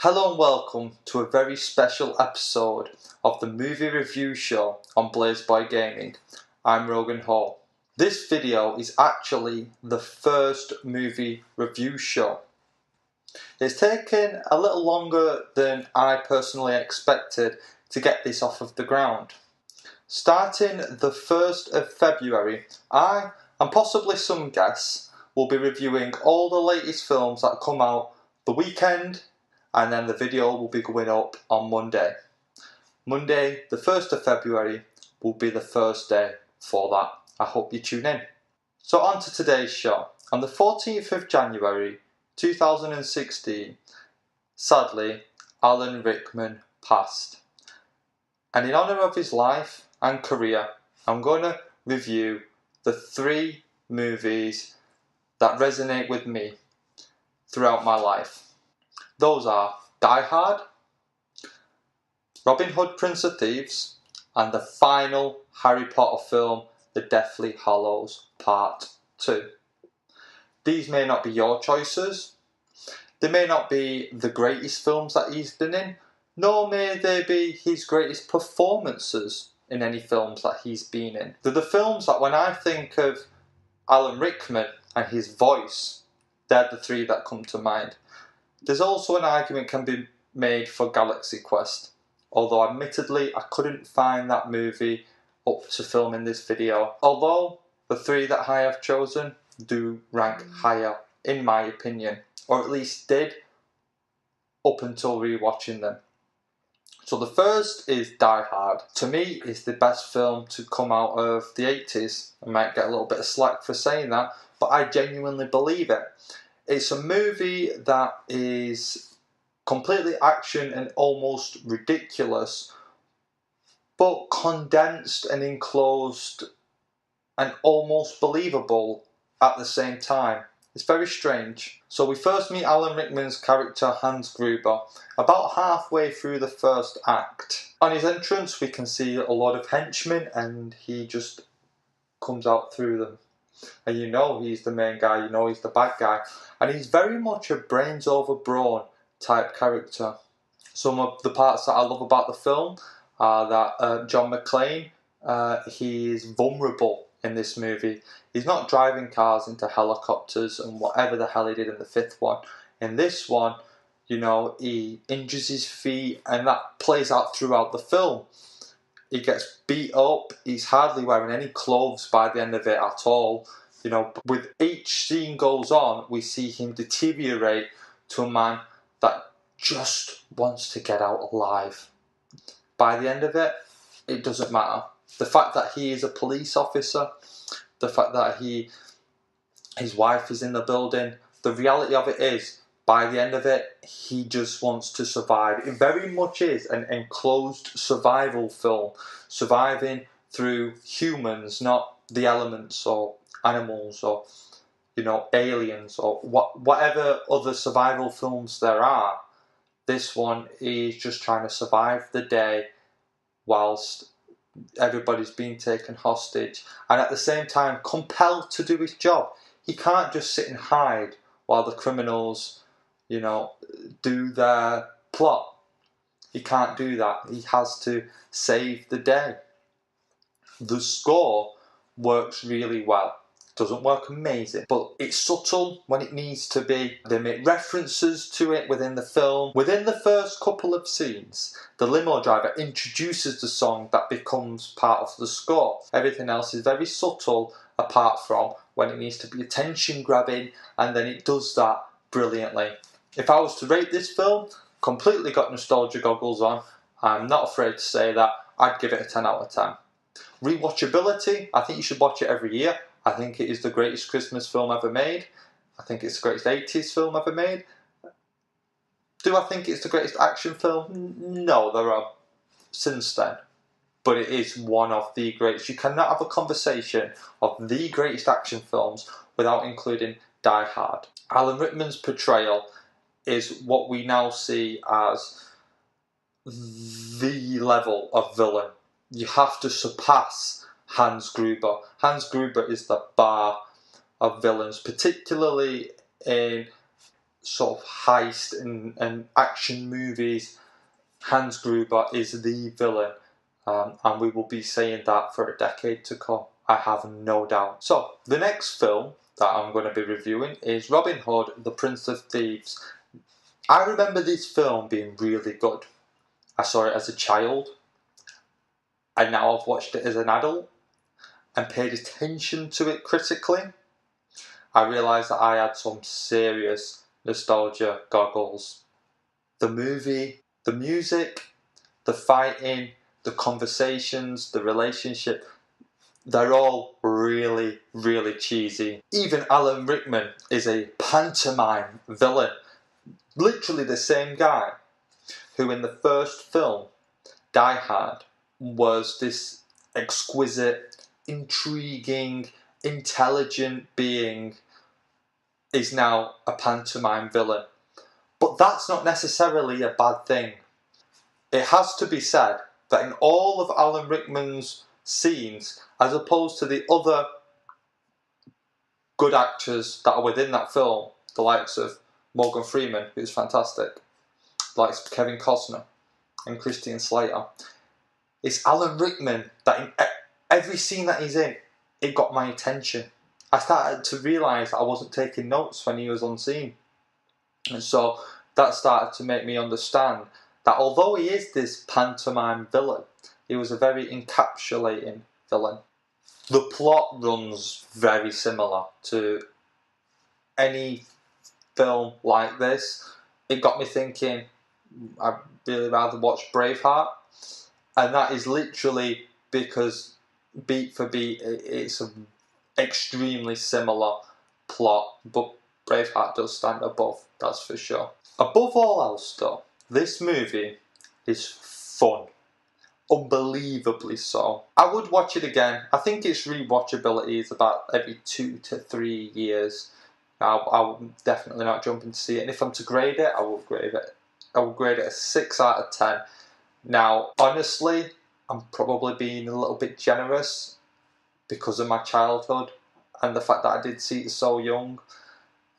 Hello and welcome to a very special episode of the movie review show on Blazeboy Gaming. I'm Rogan Hall. This video is actually the first movie review show. It's taken a little longer than I personally expected to get this off of the ground. Starting the 1st of February, I, and possibly some guests, will be reviewing all the latest films that come out the weekend, and then the video will be going up on Monday. Monday, the 1st of February, will be the first day for that. I hope you tune in. So on to today's show. On the 14th of January 2016, sadly, Alan Rickman passed. And in honour of his life and career, I'm going to review the 3 movies that resonate with me throughout my life. Those are Die Hard, Robin Hood, Prince of Thieves, and the final Harry Potter film, The Deathly Hallows Part 2. These may not be your choices, they may not be the greatest films that he's been in, nor may they be his greatest performances in any films that he's been in. They're the films that when I think of Alan Rickman and his voice, they're the 3 that come to mind. There's also an argument can be made for Galaxy Quest, although admittedly I couldn't find that movie up to film in this video, although the 3 that I have chosen do rank higher in my opinion, or at least did up until rewatching them. So the first is Die Hard. To me, it's the best film to come out of the 80s. I might get a little bit of slack for saying that, but I genuinely believe it. It's a movie that is completely action and almost ridiculous, but condensed and enclosed and almost believable at the same time. It's very strange. So we first meet Alan Rickman's character Hans Gruber about halfway through the first act. On his entrance we can see a lot of henchmen and he just comes out through them. And you know he's the main guy, you know he's the bad guy. And he's very much a brains over brawn type character. Some of the parts that I love about the film are that John McClane, he is vulnerable in this movie. He's not driving cars into helicopters and whatever the hell he did in the 5th one. In this one, you know, he injures his feet and that plays out throughout the film. He gets beat up, he's hardly wearing any clothes by the end of it at all. You know, with each scene goes on, we see him deteriorate to a man that just wants to get out alive. By the end of it, it doesn't matter. The fact that he is a police officer, the fact that his wife is in the building, the reality of it is, by the end of it, he just wants to survive. It very much is an enclosed survival film, surviving through humans, not the elements or animals or, you know, aliens or whatever other survival films there are. This one is just trying to survive the day whilst everybody's being taken hostage and at the same time compelled to do his job. He can't just sit and hide while the criminals, you know, do their plot. He can't do that. He has to save the day. The score works really well. Doesn't work amazing, but it's subtle when it needs to be. They make references to it within the film. Within the first couple of scenes, the limo driver introduces the song that becomes part of the score. Everything else is very subtle, apart from when it needs to be attention grabbing, and then it does that brilliantly. If I was to rate this film, completely got nostalgia goggles on, I'm not afraid to say that, I'd give it a 10 out of 10. Rewatchability, I think you should watch it every year. I think it is the greatest Christmas film ever made. I think it's the greatest 80s film ever made. Do I think it's the greatest action film? No, there are since then. But it is one of the greatest. You cannot have a conversation of the greatest action films without including Die Hard. Alan Rickman's portrayal is what we now see as the level of villain. You have to surpass Hans Gruber. Hans Gruber is the bar of villains, particularly in sort of heist and action movies, Hans Gruber is the villain, and we will be saying that for a decade to come. I have no doubt. So, the next film that I'm going to be reviewing is Robin Hood, The Prince of Thieves. I remember this film being really good. I saw it as a child, and now I've watched it as an adult and paid attention to it critically. I realised that I had some serious nostalgia goggles. The movie, the music, the fighting, the conversations, the relationship, they're all really, really cheesy. Even Alan Rickman is a pantomime villain. Literally the same guy who in the first film, Die Hard, was this exquisite, intriguing, intelligent being, is now a pantomime villain. But that's not necessarily a bad thing. It has to be said that in all of Alan Rickman's scenes, as opposed to the other good actors that are within that film, the likes of Morgan Freeman, who's fantastic, the likes of Kevin Costner and Christian Slater, it's Alan Rickman that in every scene that he's in, it got my attention. I started to realise that I wasn't taking notes when he was on scene. And so that started to make me understand that although he is this pantomime villain, he was a very encapsulating villain. The plot runs very similar to any film like this. It got me thinking, I'd really rather watch Braveheart. And that is literally because beat for beat, it's an extremely similar plot, but Braveheart does stand above, that's for sure. Above all else though, this movie is fun. Unbelievably so. I would watch it again. I think its rewatchability is about every 2 to 3 years. I would definitely not jump in to see it. And if I'm to grade it, I would grade it a 6 out of 10. Now, honestly, I'm probably being a little bit generous because of my childhood and the fact that I did see it so young,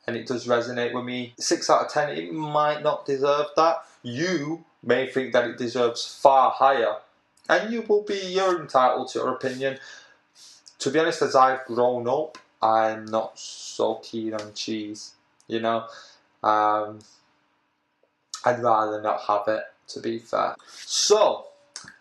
and it does resonate with me. 6 out of 10, it might not deserve that. You may think that it deserves far higher, and you're entitled to your opinion. To be honest, as I've grown up, I'm not so keen on cheese, you know. I'd rather not have it, to be fair. So,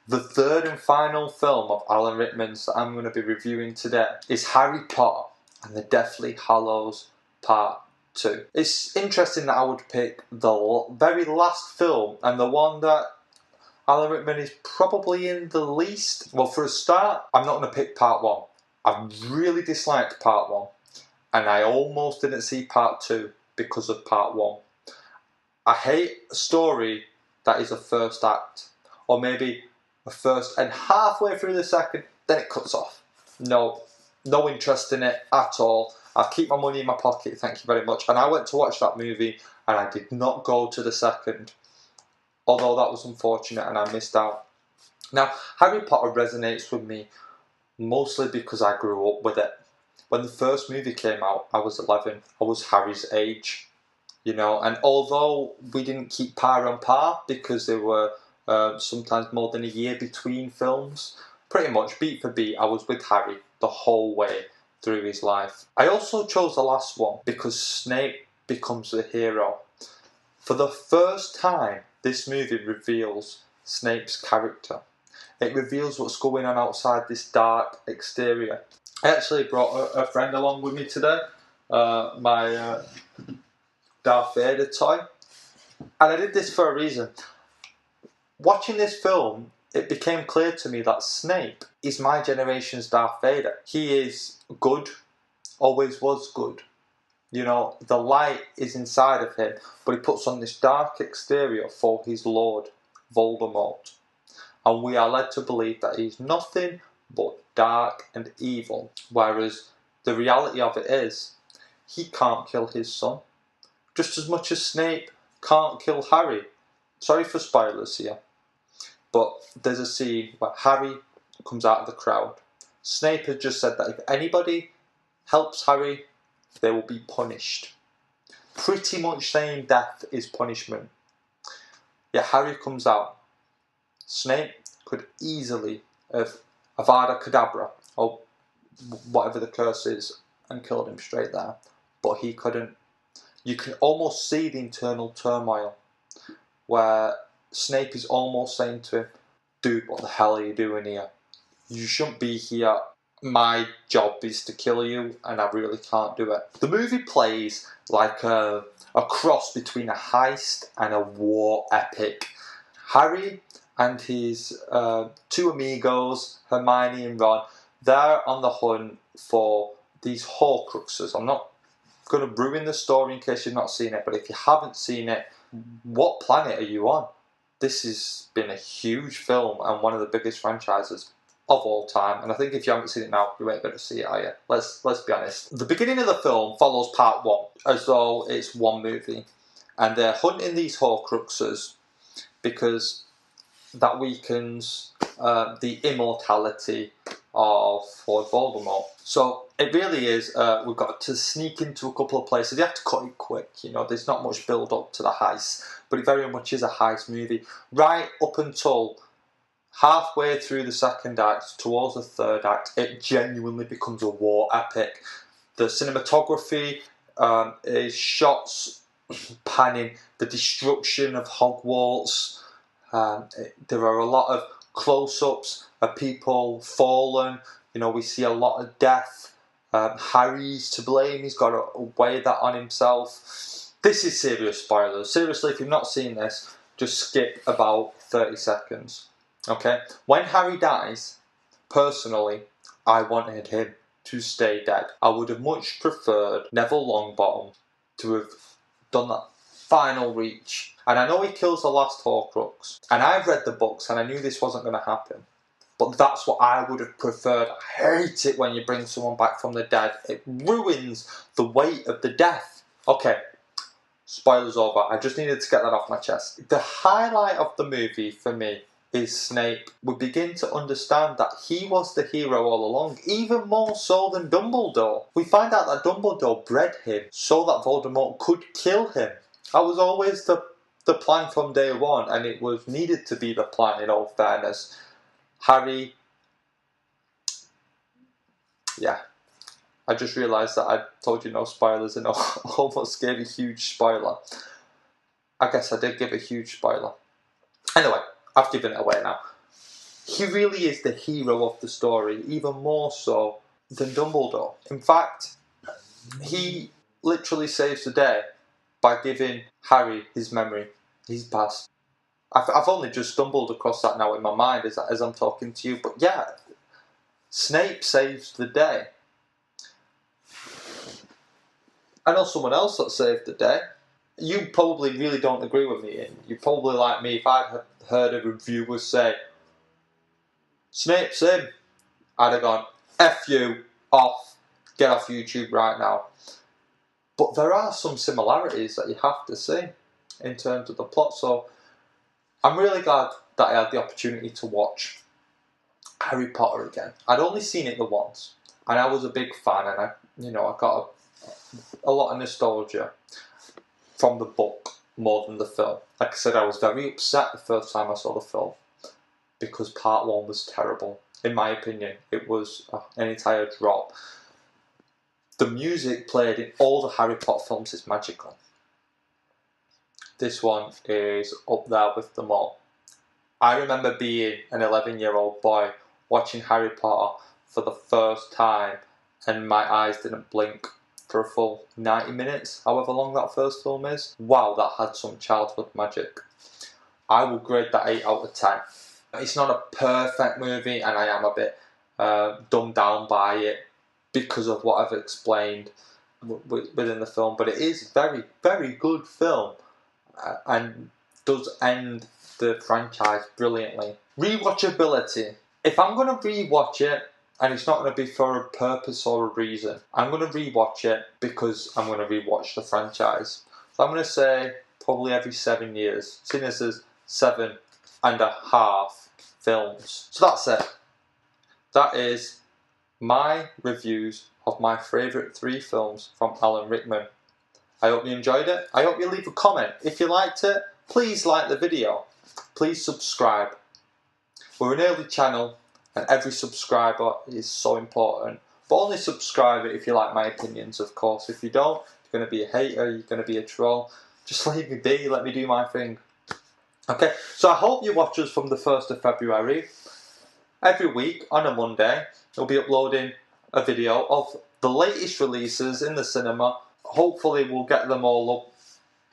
the third and final film of Alan Rickman's that I'm going to be reviewing today is Harry Potter and the Deathly Hallows Part 2. It's interesting that I would pick the very last film and the one that Alan Rickman is probably in the least. Well, for a start, I'm not going to pick Part 1. I really disliked Part 1, and I almost didn't see Part 2 because of Part 1. I hate a story that is a first act, or maybe a first and halfway through the second, then it cuts off. No interest in it at all. I'll keep my money in my pocket, thank you very much. And I went to watch that movie and I did not go to the second, although that was unfortunate and I missed out. Now, Harry Potter resonates with me mostly because I grew up with it. When the first movie came out, I was 11. I was Harry's age, you know, and although we didn't keep par on par because there were sometimes more than a year between films, pretty much beat for beat, I was with Harry the whole way through his life. I also chose the last one because Snape becomes the hero. For the first time, this movie reveals Snape's character. It reveals what's going on outside this dark exterior. I actually brought a friend along with me today, my Darth Vader toy, and I did this for a reason. Watching this film, it became clear to me that Snape is my generation's Darth Vader. He is good, always was good. You know, the light is inside of him, but he puts on this dark exterior for his lord, Voldemort. And we are led to believe that he's nothing but dark and evil. Whereas the reality of it is, he can't kill his son. Just as much as Snape can't kill Harry. Sorry for spoilers here. But there's a scene where Harry comes out of the crowd. Snape has just said that if anybody helps Harry, they will be punished. pretty much saying death is punishment. Yet Harry comes out. Snape could easily have Avada Kedavra, or whatever the curse is, and killed him straight there. But he couldn't. You can almost see the internal turmoil where Snape is almost saying to him, dude, what the hell are you doing here? You shouldn't be here. My job is to kill you, and I really can't do it. The movie plays like a cross between a heist and a war epic. Harry and his two amigos, Hermione and Ron, they're on the hunt for these Horcruxes. I'm not going to ruin the story in case you've not seen it, but if you haven't seen it, what planet are you on? This has been a huge film and one of the biggest franchises of all time, and I think if you haven't seen it now, you ain't going to see it, are you? Let's be honest. The beginning of the film follows part one as though it's one movie, and they're hunting these Horcruxes because that weakens the immortality of Lord Voldemort. So it really is, we've got to sneak into a couple of places. You have to cut it quick, you know, there's not much build up to the heist, but it very much is a heist movie. Right up until halfway through the second act, towards the third act, it genuinely becomes a war epic. The cinematography is shots panning the destruction of Hogwarts. There are a lot of close-ups of people fallen. You know, we see a lot of death. Harry's to blame. He's got to weigh that on himself. This is serious spoilers. Seriously, if you've not seen this, just skip about 30 seconds. Okay? When Harry dies, personally, I wanted him to stay dead. I would have much preferred Neville Longbottom to have done that final reach. And I know he kills the last Horcrux. And I've read the books and I knew this wasn't going to happen. But that's what I would have preferred. I hate it when you bring someone back from the dead. It ruins the weight of the death. Okay, spoilers over. I just needed to get that off my chest. The highlight of the movie for me is Snape. We begin to understand that he was the hero all along, even more so than Dumbledore. We find out that Dumbledore bred him so that Voldemort could kill him. That was always the plan from day one, and it was needed to be the plan in all fairness. Harry, yeah, I just realised that I told you no spoilers and almost gave a huge spoiler. I guess I did give a huge spoiler. Anyway, I've given it away now. He really is the hero of the story, even more so than Dumbledore. In fact, he literally saves the day by giving Harry his memory, his past. I've only just stumbled across that now in my mind as I'm talking to you, but yeah, Snape saves the day. I know someone else that saved the day. You probably really don't agree with me, and you're probably like me. If I'd heard a reviewer say, Snape's in, I'd have gone, F you, off, get off YouTube right now. But there are some similarities that you have to see in terms of the plot, so I'm really glad that I had the opportunity to watch Harry Potter again. I'd only seen it the once, and I was a big fan, and I got a lot of nostalgia from the book more than the film. Like I said, I was very upset the first time I saw the film because part one was terrible. In my opinion, it was an entire drop. The music played in all the Harry Potter films is magical. This one is up there with them all. I remember being an 11-year-old boy watching Harry Potter for the first time, and my eyes didn't blink for a full 90 minutes, however long that first film is. Wow, that had some childhood magic. I will grade that 8 out of 10. It's not a perfect movie, and I am a bit dumbed down by it because of what I've explained within the film, but it is a very, very good film and does end the franchise brilliantly. Rewatchability. If I'm going to rewatch it, and it's not going to be for a purpose or a reason, I'm going to rewatch it because I'm going to rewatch the franchise. So I'm going to say probably every 7 years, seeing as there's 7.5 films. So that's it. That is my reviews of my favourite 3 films from Alan Rickman. I hope you enjoyed it. I hope you leave a comment. If you liked it, please like the video. Please subscribe. We're an early channel and every subscriber is so important. But only subscribe if you like my opinions, of course. If you don't, you're going to be a hater, you're going to be a troll. Just leave me be, let me do my thing. Okay, so I hope you watch us from the 1st of February. Every week on a Monday, we'll be uploading a video of the latest releases in the cinema. Hopefully we'll get them all up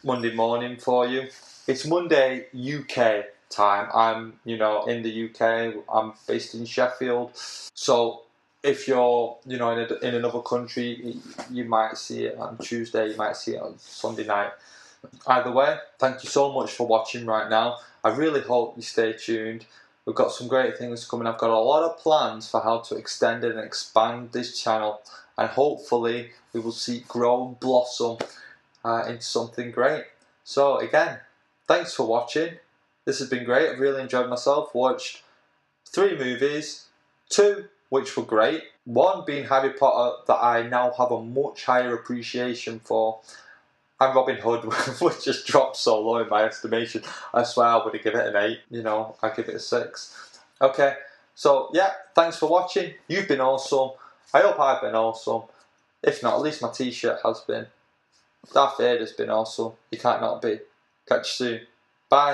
Monday morning for you. It's Monday UK time. I'm, in the UK. I'm based in Sheffield. So if you're, in another country, you might see it on Tuesday. You might see it on Sunday night. Either way, thank you so much for watching right now. I really hope you stay tuned. We've got some great things coming. I've got a lot of plans for how to extend and expand this channel, and hopefully we will see it grow and blossom into something great. So again, thanks for watching. This has been great. I've really enjoyed myself. Watched 3 movies, 2 which were great. 1 being Harry Potter, that I now have a much higher appreciation for. And Robin Hood, which just dropped so low in my estimation. I swear I would have given it an 8, I'd give it a 6. Okay, so yeah, thanks for watching. You've been awesome. I hope I've been awesome. If not, at least my t-shirt has been. Darth Vader's been awesome. You can't not be. Catch you soon.